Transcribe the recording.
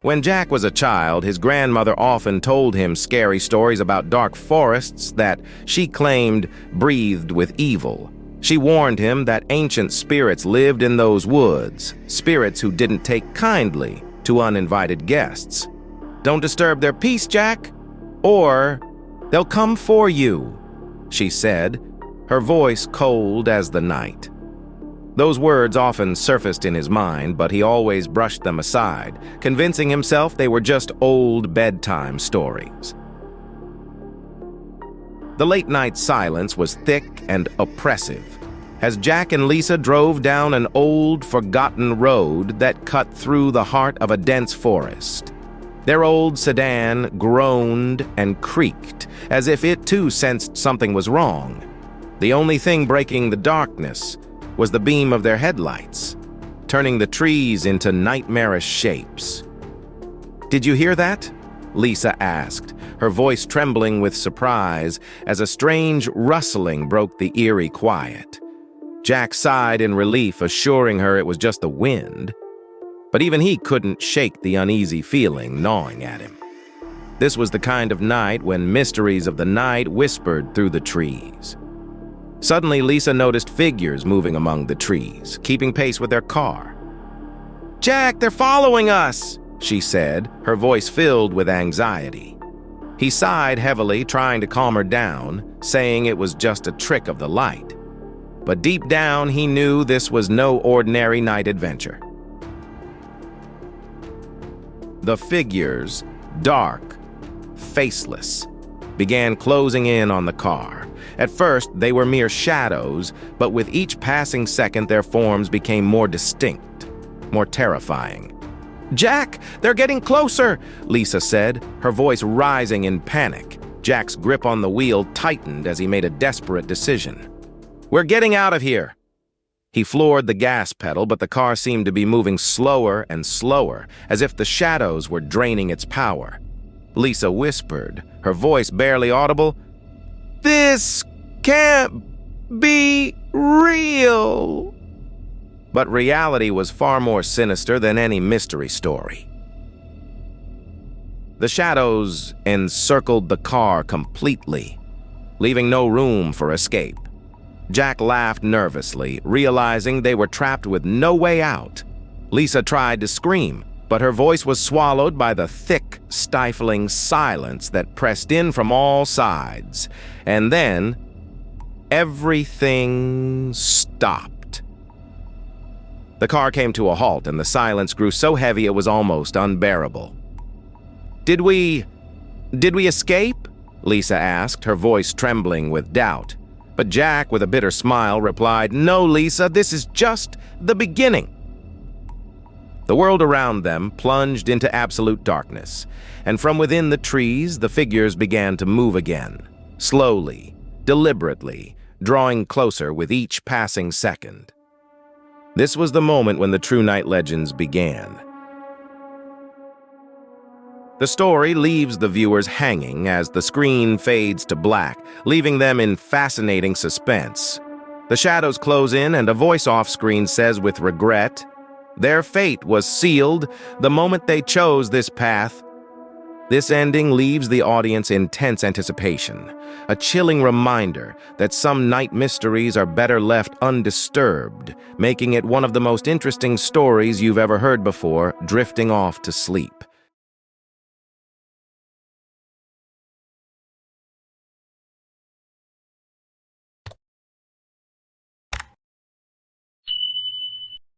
When Jack was a child, his grandmother often told him scary stories about dark forests that she claimed breathed with evil. She warned him that ancient spirits lived in those woods, spirits who didn't take kindly to uninvited guests. "Don't disturb their peace, Jack, or they'll come for you," she said, her voice cold as the night. Those words often surfaced in his mind, but he always brushed them aside, convincing himself they were just old bedtime stories. The late-night silence was thick and oppressive as Jack and Lisa drove down an old, forgotten road that cut through the heart of a dense forest. Their old sedan groaned and creaked, as if it too sensed something was wrong. The only thing breaking the darkness was the beam of their headlights, turning the trees into nightmarish shapes. "Did you hear that?" Lisa asked, her voice trembling with surprise as a strange rustling broke the eerie quiet. Jack sighed in relief, assuring her it was just the wind. But even he couldn't shake the uneasy feeling gnawing at him. This was the kind of night when mysteries of the night whispered through the trees. Suddenly, Lisa noticed figures moving among the trees, keeping pace with their car. "Jack, they're following us!" she said, her voice filled with anxiety. He sighed heavily, trying to calm her down, saying it was just a trick of the light. But deep down, he knew this was no ordinary night adventure. The figures, dark, faceless, began closing in on the car. At first, they were mere shadows, but with each passing second, their forms became more distinct, more terrifying. "Jack, they're getting closer," Lisa said, her voice rising in panic. Jack's grip on the wheel tightened as he made a desperate decision. "We're getting out of here." He floored the gas pedal, but the car seemed to be moving slower and slower, as if the shadows were draining its power. Lisa whispered, her voice barely audible, "This can't be real." But reality was far more sinister than any mystery story. The shadows encircled the car completely, leaving no room for escape. Jack laughed nervously, realizing they were trapped with no way out. Lisa tried to scream, but her voice was swallowed by the thick, stifling silence that pressed in from all sides. And then, everything stopped. The car came to a halt, and the silence grew so heavy it was almost unbearable. Did we escape?" Lisa asked, her voice trembling with doubt. But Jack, with a bitter smile, replied, "No, Lisa, this is just the beginning." The world around them plunged into absolute darkness, and from within the trees, the figures began to move again, slowly, deliberately, drawing closer with each passing second. This was the moment when the true night legends began. The story leaves the viewers hanging as the screen fades to black, leaving them in fascinating suspense. The shadows close in, and a voice off-screen says with regret, "Their fate was sealed the moment they chose this path." This ending leaves the audience in tense anticipation, a chilling reminder that some night mysteries are better left undisturbed, making it one of the most interesting stories you've ever heard before drifting off to sleep.